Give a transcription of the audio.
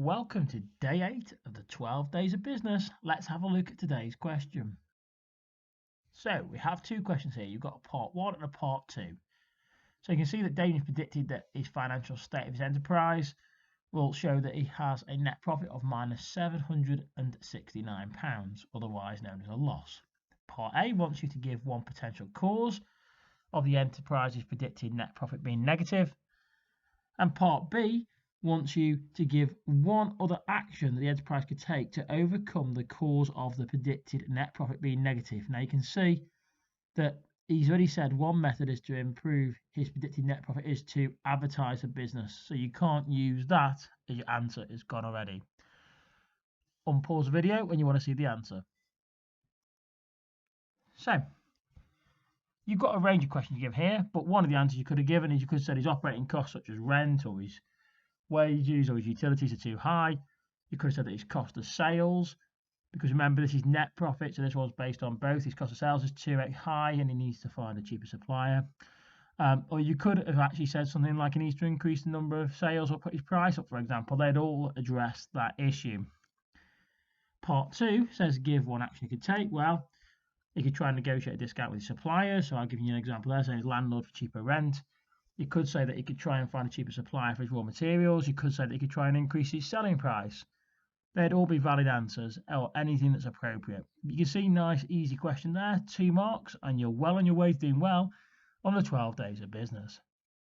Welcome to day 8 of the 12 days of business. Let's have a look at today's question. So we have two questions here. You've got a part 1 and a part 2. So you can see that Daniel predicted that his financial state of his enterprise will show that he has a net profit of minus £769, otherwise known as a loss. Part A wants you to give one potential cause of the enterprise's predicted net profit being negative. And part B wants you to give one other action that the enterprise could take to overcome the cause of the predicted net profit being negative. Now you can see that he's already said one method is to improve his predicted net profit is to advertise a business. So you can't use that as your answer is gone already. Unpause the video when you want to see the answer. So you've got a range of questions to give here, but one of the answers you could have given is you could have said his operating costs such as rent or his wages or his utilities are too high. You could have said that his cost of sales, because remember this is net profit, so this one's based on both. His cost of sales is too high and he needs to find a cheaper supplier. Or you could have actually said something like he needs to increase the number of sales or put his price up, for example. They'd all address that issue. Part 2 says give one action he could take. Well, he could try and negotiate a discount with his suppliers. So I'll give you an example there, saying his landlord for cheaper rent. You could say that he could try and find a cheaper supplier for his raw materials. You could say that he could try and increase his selling price. They'd all be valid answers or anything that's appropriate. You can see nice, easy question there, 2 marks, and you're well on your way to doing well on the 12 days of business.